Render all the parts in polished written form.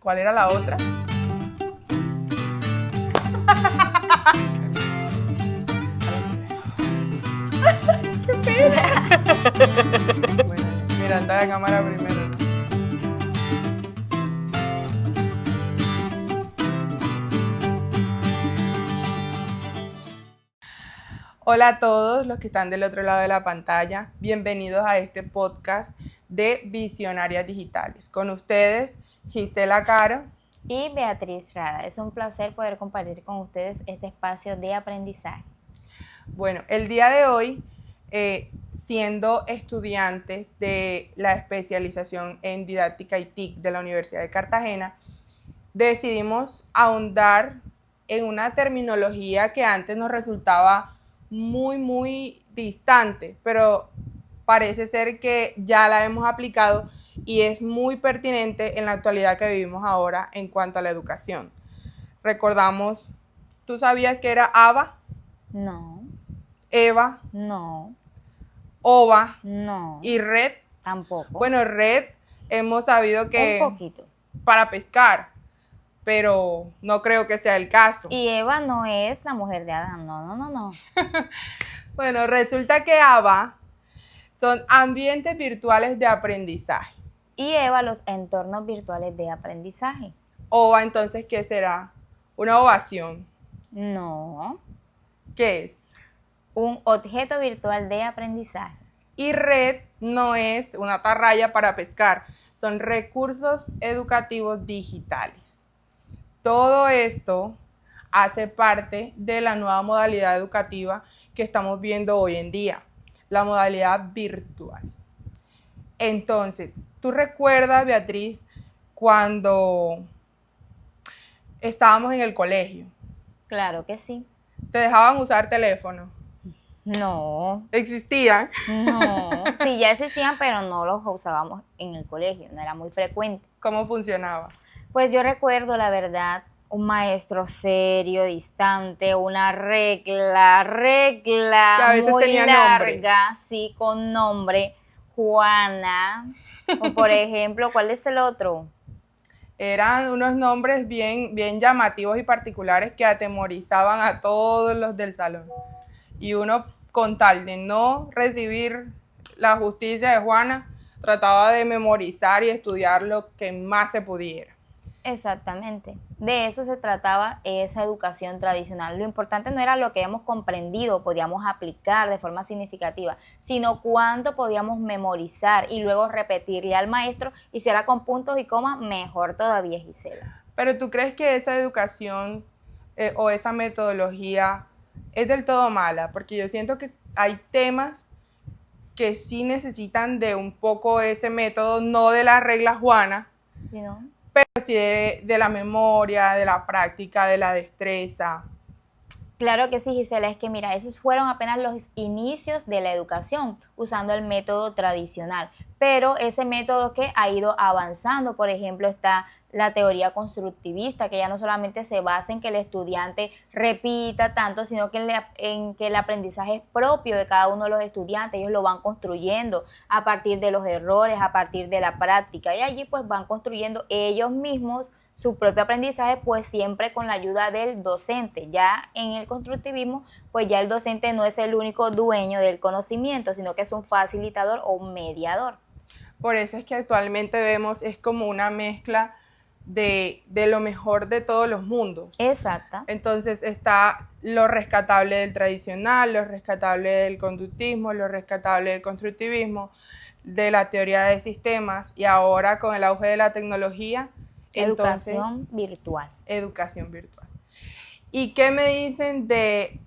¿Cuál era la otra? ¡Qué pena! Bueno, mirando a la cámara primero. Hola a todos los que están del otro lado de la pantalla. Bienvenidos a este podcast de Visionarias Digitales. Con ustedes, Gisela Caro y Beatriz Rada. Es un placer poder compartir con ustedes este espacio de aprendizaje. Bueno, el día de hoy, siendo estudiantes de la especialización en didáctica y TIC de la Universidad de Cartagena, decidimos ahondar en una terminología que antes nos resultaba muy distante, pero parece ser que ya la hemos aplicado y es muy pertinente en la actualidad que vivimos ahora en cuanto a la educación. Recordamos, ¿tú sabías que era ABA? No. EVA, no, OVA, no, y RED. Tampoco. Bueno, RED hemos sabido que un poquito para pescar, pero no creo que sea el caso. Y Eva no es la mujer de Adán, no. Bueno, resulta que ABA son ambientes virtuales de aprendizaje. Y Eva, los entornos virtuales de aprendizaje. OVA, entonces, ¿qué será? ¿Una ovación? No. ¿Qué es? Un objeto virtual de aprendizaje. Y RED no es una atarraya para pescar, son recursos educativos digitales. Todo esto hace parte de la nueva modalidad educativa que estamos viendo hoy en día, la modalidad virtual. Entonces, ¿tú recuerdas, Beatriz, cuando estábamos en el colegio? Claro que sí. ¿Te dejaban usar teléfono? No. ¿Existían? No, sí, ya existían, pero no los usábamos en el colegio, no era muy frecuente. ¿Cómo funcionaba? Pues yo recuerdo, la verdad, un maestro serio, distante, una regla que a veces muy tenía larga, nombre. sí, con nombre, Juana, o por ejemplo, ¿cuál es el otro? Eran unos nombres bien llamativos y particulares que atemorizaban a todos los del salón. Y uno, con tal de no recibir la justicia de Juana, trataba de memorizar y estudiar lo que más se pudiera. Exactamente, de eso se trataba esa educación tradicional. Lo importante no era lo que hemos comprendido, podíamos aplicar de forma significativa, sino cuánto podíamos memorizar y luego repetirle al maestro, y si era con puntos y comas, mejor todavía, Gisela. Pero ¿tú crees que esa educación o esa metodología es del todo mala? Porque yo siento que hay temas que sí necesitan de un poco ese método, no de la regla Juana, ¿Sí, no? pero sí de la memoria, de la práctica, de la destreza. Claro que sí, Gisela, es que mira, esos fueron apenas los inicios de la educación, usando el método tradicional, pero ese método que ha ido avanzando, por ejemplo, está la teoría constructivista, que ya no solamente se basa en que el estudiante repita tanto, sino que en que el aprendizaje es propio de cada uno de los estudiantes, ellos lo van construyendo a partir de los errores, a partir de la práctica, y allí pues van construyendo ellos mismos su propio aprendizaje, pues siempre con la ayuda del docente. Ya en el constructivismo, pues ya el docente no es el único dueño del conocimiento, sino que es un facilitador o un mediador. Por eso es que actualmente vemos, es como una mezcla de lo mejor de todos los mundos. Exacto. Entonces está lo rescatable del tradicional, lo rescatable del conductismo, lo rescatable del constructivismo, de la teoría de sistemas, y ahora con el auge de la tecnología, educación virtual. Educación virtual. ¿Y qué me dicen de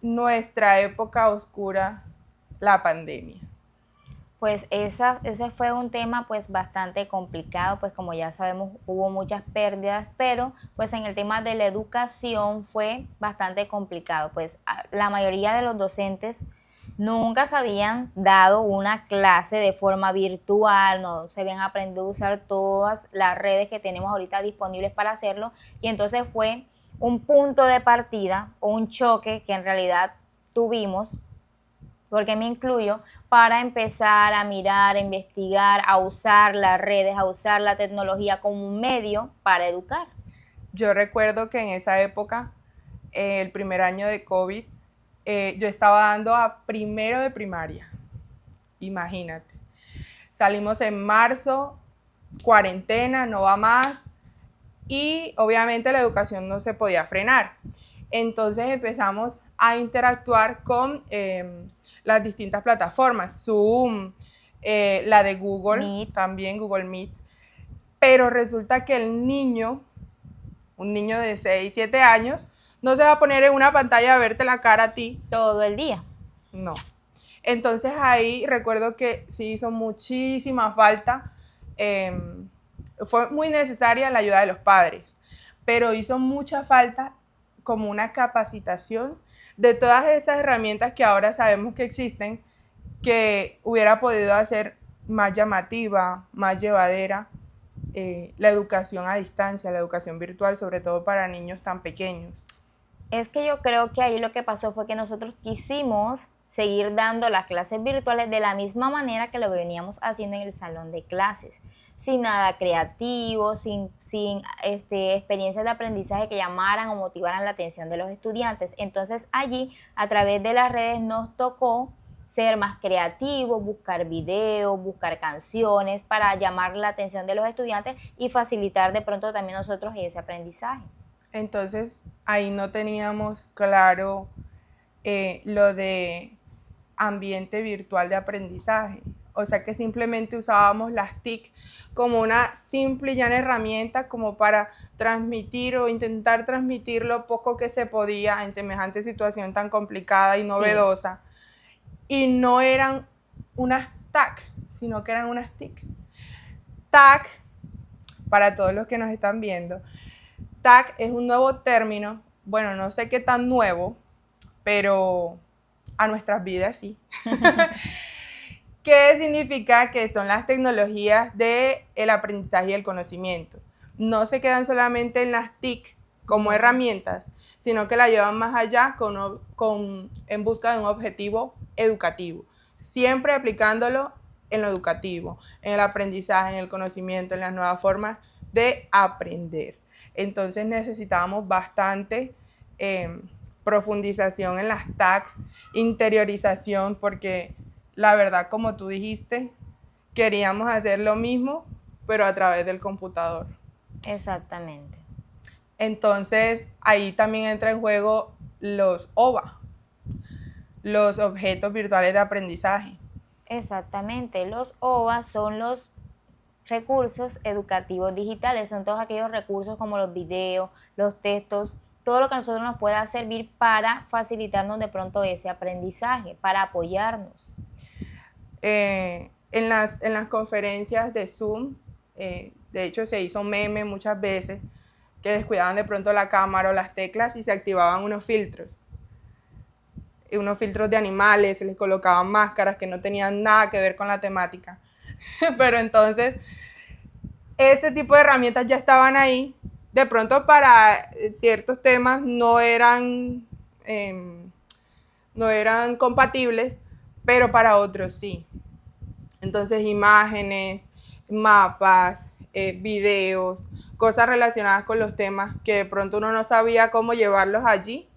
nuestra época oscura, la pandemia? Pues ese fue un tema pues bastante complicado, pues como ya sabemos hubo muchas pérdidas, pero pues en el tema de la educación fue bastante complicado, pues la mayoría de los docentes nunca se habían dado una clase de forma virtual, no se habían aprendido a usar todas las redes que tenemos ahorita disponibles para hacerlo, y entonces fue un punto de partida o un choque que en realidad tuvimos porque me incluyo, para empezar a mirar, a investigar, a usar las redes, a usar la tecnología como un medio para educar. Yo recuerdo que en esa época, el primer año de COVID, yo estaba dando a primero de primaria. Imagínate. Salimos en marzo, cuarentena, no va más, y obviamente la educación no se podía frenar. Entonces empezamos a interactuar con las distintas plataformas, Zoom, la de Google, Meet. también Google Meet, pero resulta que el niño, un niño de 6, 7 años, no se va a poner en una pantalla a verte la cara a ti. Todo el día. No. Entonces ahí recuerdo que sí hizo muchísima falta, fue muy necesaria la ayuda de los padres, pero hizo mucha falta como una capacitación de todas esas herramientas que ahora sabemos que existen, que hubiera podido hacer más llamativa, más llevadera la educación a distancia, la educación virtual, sobre todo para niños tan pequeños. Es que yo creo que ahí lo que pasó fue que nosotros quisimos seguir dando las clases virtuales de la misma manera que lo veníamos haciendo en el salón de clases, sin nada creativo, sin experiencias de aprendizaje que llamaran o motivaran la atención de los estudiantes. Entonces allí, a través de las redes, nos tocó ser más creativos, buscar videos, buscar canciones para llamar la atención de los estudiantes y facilitar de pronto también nosotros ese aprendizaje. Entonces ahí no teníamos claro lo de ambiente virtual de aprendizaje. O sea que simplemente usábamos las TIC como una simple y llana herramienta como para transmitir o intentar transmitir lo poco que se podía en semejante situación tan complicada y novedosa. Sí. Y no eran unas TAC, sino que eran unas TIC. TAC, para todos los que nos están viendo, TAC es un nuevo término, bueno, no sé qué tan nuevo, pero a nuestras vidas sí. ¿Qué significa? Que son las tecnologías del aprendizaje y el conocimiento. No se quedan solamente en las TIC como herramientas, sino que la llevan más allá en busca de un objetivo educativo, siempre aplicándolo en lo educativo, en el aprendizaje, en el conocimiento, en las nuevas formas de aprender. Entonces necesitábamos bastante profundización en las TAC, interiorización, porque la verdad, como tú dijiste, queríamos hacer lo mismo, pero a través del computador. Exactamente. Entonces, ahí también entra en juego los OVA, los objetos virtuales de aprendizaje. Exactamente, los OVA son los recursos educativos digitales, son todos aquellos recursos como los videos, los textos, todo lo que a nosotros nos pueda servir para facilitarnos de pronto ese aprendizaje, para apoyarnos. En las conferencias de Zoom, de hecho se hizo meme muchas veces, que descuidaban de pronto la cámara o las teclas y se activaban unos filtros de animales, se les colocaban máscaras que no tenían nada que ver con la temática. Pero entonces, ese tipo de herramientas ya estaban ahí. De pronto para ciertos temas no eran compatibles, pero para otros sí. Entonces, imágenes, mapas, videos, cosas relacionadas con los temas que de pronto uno no sabía cómo llevarlos allí,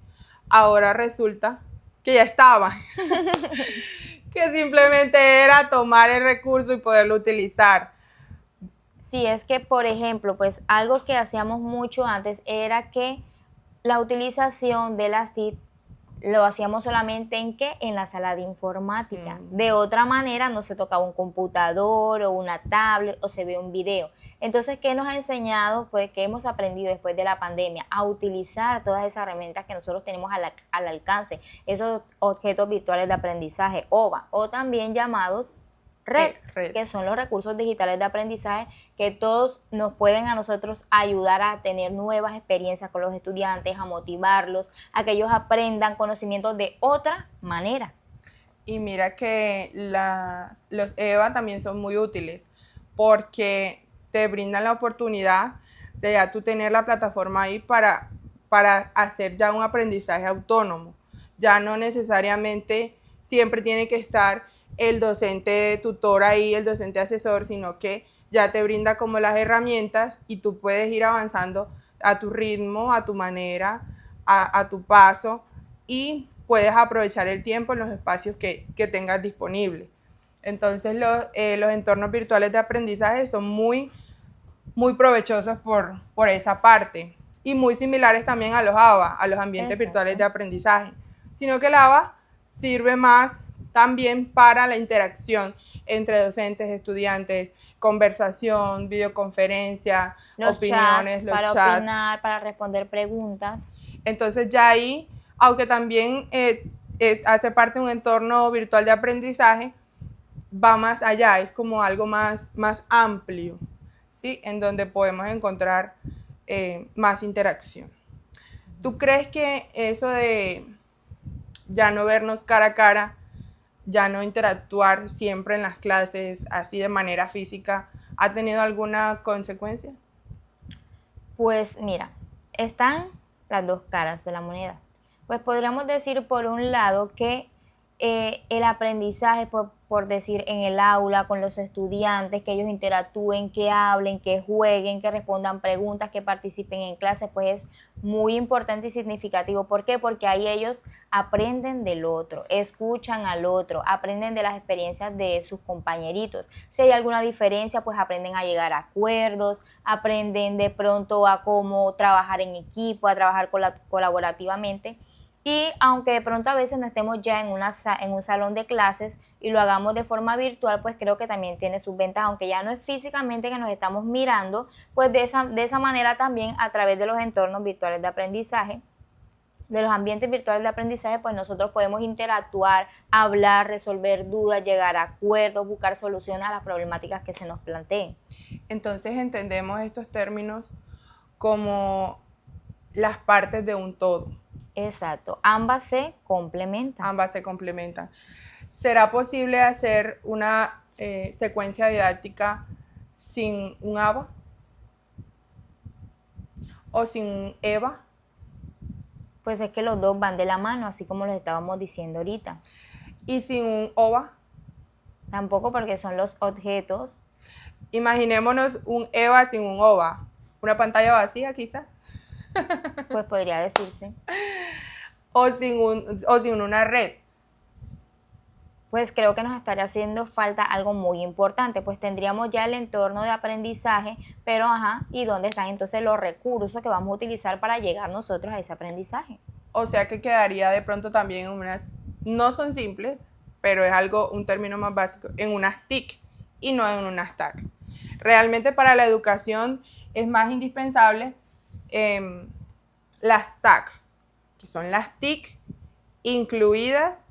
ahora resulta que ya estaban. Que simplemente era tomar el recurso y poderlo utilizar. Sí, es que, por ejemplo, pues algo que hacíamos mucho antes era que la utilización de las TIC lo hacíamos solamente en la sala de informática. De otra manera no se tocaba un computador o una tablet o se ve un video. Entonces, ¿qué nos ha enseñado? Pues que hemos aprendido después de la pandemia a utilizar todas esas herramientas que nosotros tenemos al alcance, esos objetos virtuales de aprendizaje, OVA, o también llamados Red, que son los recursos digitales de aprendizaje que todos nos pueden a nosotros ayudar a tener nuevas experiencias con los estudiantes, a motivarlos, a que ellos aprendan conocimientos de otra manera. Y mira que los EVA también son muy útiles porque te brindan la oportunidad de ya tú tener la plataforma ahí para hacer ya un aprendizaje autónomo. Ya no necesariamente siempre tiene que estar el docente tutor ahí, el docente asesor, sino que ya te brinda como las herramientas y tú puedes ir avanzando a tu ritmo, a tu manera, a tu paso, y puedes aprovechar el tiempo en los espacios que tengas disponibles. Entonces los entornos virtuales de aprendizaje son muy provechosos por esa parte, y muy similares también a los ABA, a los ambientes virtuales de aprendizaje, sino que el ABA sirve más también para la interacción entre docentes, estudiantes, conversación, videoconferencia, los opiniones, chats, para chats. opinar, para responder preguntas. Entonces ya ahí, aunque también hace parte de un entorno virtual de aprendizaje, va más allá, es como algo más amplio, ¿sí? En donde podemos encontrar más interacción. ¿Tú crees que eso de ya no vernos cara a cara, ya no interactuar siempre en las clases así de manera física, ha tenido alguna consecuencia? Pues mira, están las dos caras de la moneda. Pues podríamos decir por un lado que el aprendizaje, por decir, en el aula con los estudiantes, que ellos interactúen, que hablen, que jueguen, que respondan preguntas, que participen en clases, pues es muy importante y significativo. ¿Por qué? Porque ahí ellos aprenden del otro, escuchan al otro, aprenden de las experiencias de sus compañeritos. Si hay alguna diferencia, pues aprenden a llegar a acuerdos, aprenden de pronto a cómo trabajar en equipo, a trabajar colaborativamente. Y aunque de pronto a veces no estemos ya en un salón de clases y lo hagamos de forma virtual, pues creo que también tiene sus ventajas, aunque ya no es físicamente que nos estamos mirando, pues de esa manera también a través de los entornos virtuales de aprendizaje, de los ambientes virtuales de aprendizaje, pues nosotros podemos interactuar, hablar, resolver dudas, llegar a acuerdos, buscar soluciones a las problemáticas que se nos planteen. Entonces entendemos estos términos como las partes de un todo. Exacto, ambas se complementan. Ambas se complementan. ¿Será posible hacer una secuencia didáctica sin un ABA? ¿O sin un EVA? Pues es que los dos van de la mano, así como los estábamos diciendo ahorita. ¿Y sin un OVA? Tampoco, porque son los objetos. Imaginémonos un EVA sin un OVA. Una pantalla vacía, quizás. Pues podría decirse. O sin una red. Pues creo que nos estaría haciendo falta algo muy importante, pues tendríamos ya el entorno de aprendizaje, pero ¿y dónde están entonces los recursos que vamos a utilizar para llegar nosotros a ese aprendizaje? O sea que quedaría de pronto también en unas, no son simples, pero es un término más básico, en unas TIC y no en unas TAC. Realmente para la educación es más indispensable las TAC, que son las TIC incluidas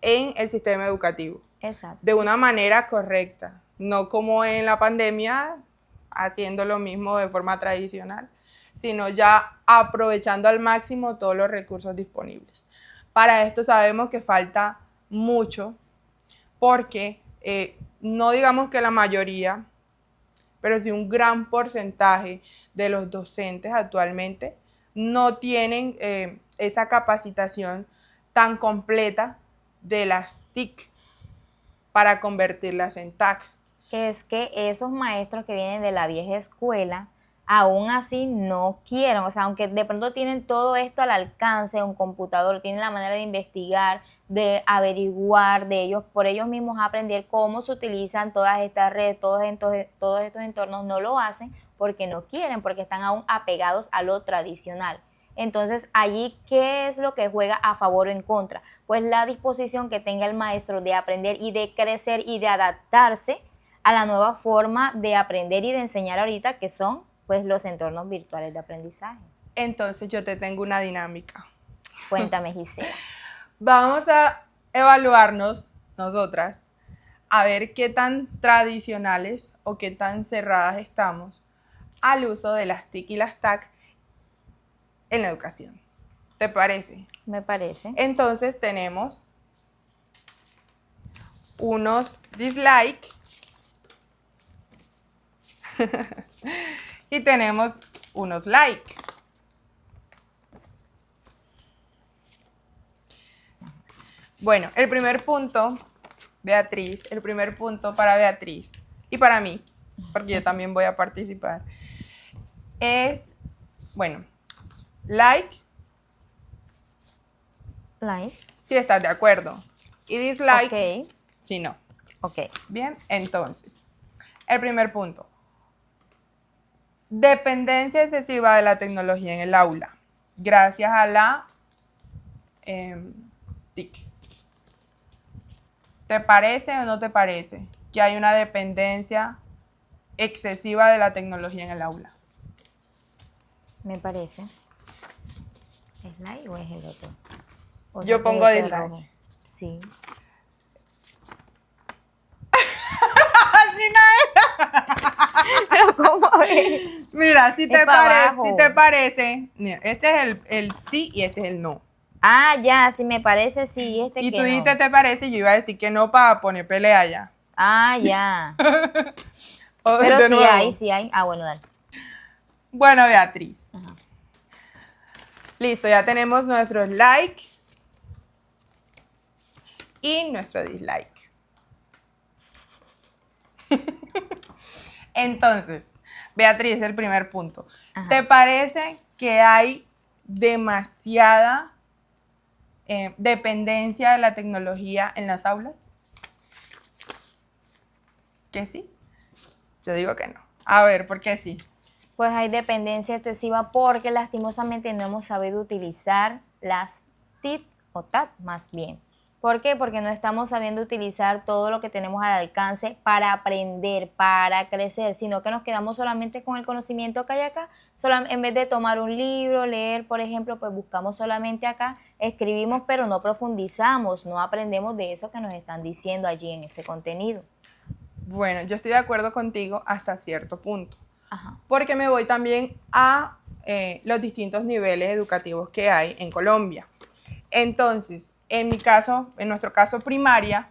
en el sistema educativo. Exacto. De una manera correcta, no como en la pandemia, haciendo lo mismo de forma tradicional, sino ya aprovechando al máximo todos los recursos disponibles. Para esto sabemos que falta mucho, porque no digamos que la mayoría, pero sí un gran porcentaje de los docentes actualmente no tienen esa capacitación tan completa de las TIC para convertirlas en TAC. Es que esos maestros que vienen de la vieja escuela, aún así no quieren, o sea, aunque de pronto tienen todo esto al alcance de un computador, tienen la manera de investigar, de averiguar, de ellos, por ellos mismos aprender cómo se utilizan todas estas redes, todos estos entornos, no lo hacen porque no quieren, porque están aún apegados a lo tradicional. Entonces, allí, ¿qué es lo que juega a favor o en contra? Pues la disposición que tenga el maestro de aprender y de crecer y de adaptarse a la nueva forma de aprender y de enseñar ahorita, que son pues los entornos virtuales de aprendizaje. Entonces yo te tengo una dinámica. Cuéntame, Gisela. Vamos a evaluarnos nosotras, a ver qué tan tradicionales o qué tan cerradas estamos al uso de las TIC y las TAC en la educación. ¿Te parece? Me parece. Entonces tenemos unos dislike y tenemos unos like. Bueno, el primer punto, Beatriz, el primer punto para Beatriz y para mí, porque yo también voy a participar, es, bueno, like si estás de acuerdo y dislike Ok, si no. ok. Bien, entonces, el primer punto. Dependencia excesiva de la tecnología en el aula, gracias a la TIC. ¿Te parece o no te parece que hay una dependencia excesiva de la tecnología en el aula? Me parece. ¿Es like o es el otro? O Yo sea, pongo este dislike. rojo. Sí. Así no es. Pero ¿cómo es? Mira, si Es te, para abajo. si te parece, mira, este es el sí y este es el no. Ah, ya, si me parece sí, este Y que tú no. dijiste te parece y yo iba a decir que no para poner pelea ya. Ah, ya. O Pero de sí nuevo. hay, sí hay. Ah, bueno, dale. Bueno, Beatriz. Ajá. Listo, ya tenemos nuestros like y nuestro dislike. Entonces, Beatriz, el primer punto. Ajá. ¿Te parece que hay demasiada dependencia de la tecnología en las aulas? ¿Que sí? Yo digo que no. A ver, ¿por qué sí? Pues hay dependencia excesiva porque lastimosamente no hemos sabido utilizar las TIC o TAT más bien. ¿Por qué? Porque no estamos sabiendo utilizar todo lo que tenemos al alcance para aprender, para crecer, sino que nos quedamos solamente con el conocimiento que hay acá. En vez de tomar un libro, leer, por ejemplo, pues buscamos solamente acá, escribimos, pero no profundizamos, no aprendemos de eso que nos están diciendo allí en ese contenido. Bueno, yo estoy de acuerdo contigo hasta cierto punto. Ajá. Porque me voy también a los distintos niveles educativos que hay en Colombia. Entonces, en mi caso, en nuestro caso primaria,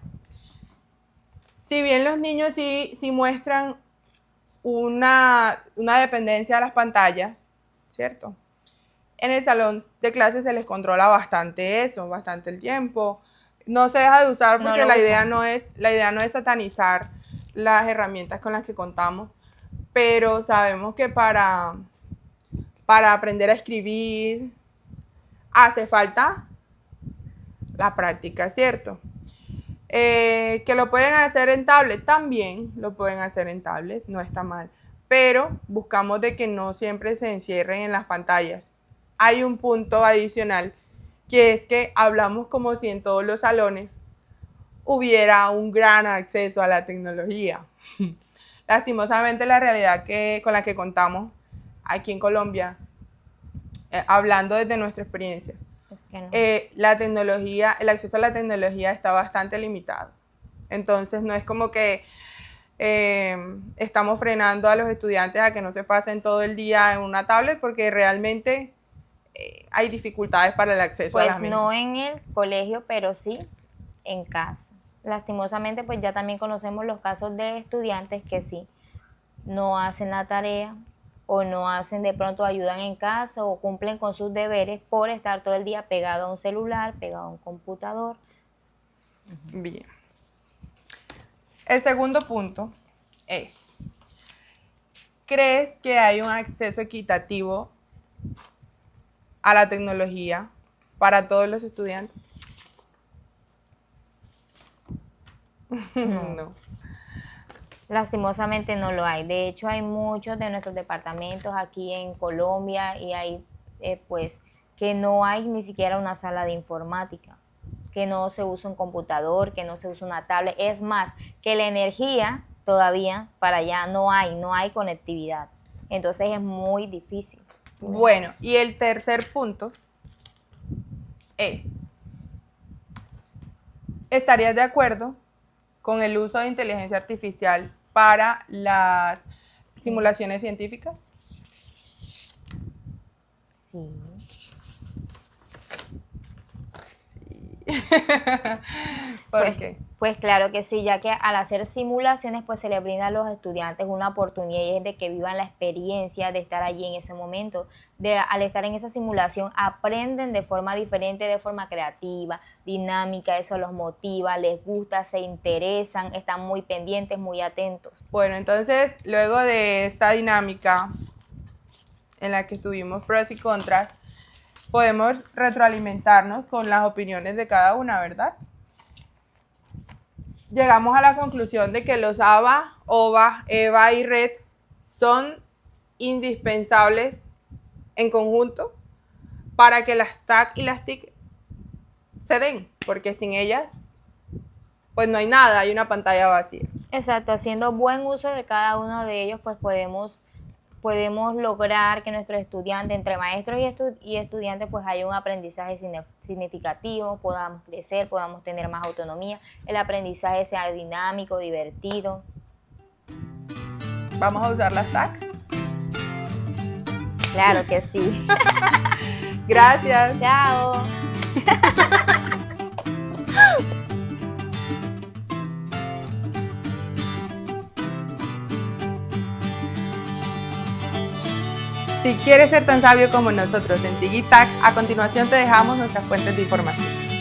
si bien los niños sí muestran una dependencia a las pantallas, ¿cierto? En el salón de clases se les controla bastante eso, bastante el tiempo. No se deja de usar porque No lo la idea usan. la idea no es satanizar las herramientas con las que contamos, pero sabemos que para aprender a escribir hace falta la práctica, ¿cierto? Que lo pueden hacer en tablet, también lo pueden hacer en tablet, no está mal, pero buscamos de que no siempre se encierren en las pantallas. Hay un punto adicional, que es que hablamos como si en todos los salones hubiera un gran acceso a la tecnología. Lastimosamente la realidad con la que contamos aquí en Colombia, hablando desde nuestra experiencia, Es que no. la tecnología, el acceso a la tecnología está bastante limitado. Entonces no es como que estamos frenando a los estudiantes a que no se pasen todo el día en una tablet, porque realmente hay dificultades para el acceso a las Pues mismas. no en el colegio, pero sí en casa. Lastimosamente, pues ya también conocemos los casos de estudiantes que sí no hacen la tarea o no hacen, de pronto ayudan en casa o cumplen con sus deberes por estar todo el día pegado a un celular, pegado a un computador. Bien. El segundo punto es, ¿crees que hay un acceso equitativo a la tecnología para todos los estudiantes? No. Lastimosamente no lo hay. De hecho, hay muchos de nuestros departamentos aquí en Colombia y hay pues que no hay ni siquiera una sala de informática, que no se usa un computador, que no se usa una tablet. Es más, que la energía todavía para allá no hay conectividad. Entonces es muy difícil. Bueno, y el tercer punto es, ¿estarías de acuerdo con el uso de inteligencia artificial para las simulaciones científicas? Sí. ¿Por Pues, qué? Pues claro que sí, ya que al hacer simulaciones pues se le brinda a los estudiantes una oportunidad y es de que vivan la experiencia de estar allí en ese momento. Al estar en esa simulación aprenden de forma diferente, de forma creativa, dinámica, eso los motiva, les gusta, se interesan, están muy pendientes, muy atentos. Bueno, entonces luego de esta dinámica en la que estuvimos pros y contras, podemos retroalimentarnos con las opiniones de cada una, ¿verdad? Llegamos a la conclusión de que los ABA, OVA, EVA y RED son indispensables en conjunto para que las TAC y las TIC se den, porque sin ellas pues no hay nada, hay una pantalla vacía. Exacto, haciendo buen uso de cada uno de ellos pues podemos lograr que nuestros estudiantes, entre maestros y estudiantes, pues haya un aprendizaje significativo, podamos crecer, podamos tener más autonomía, el aprendizaje sea dinámico, divertido. ¿Vamos a usar las TAC? Claro que sí. Gracias. Chao. Si quieres ser tan sabio como nosotros en TIC y TAC, a continuación te dejamos nuestras fuentes de información.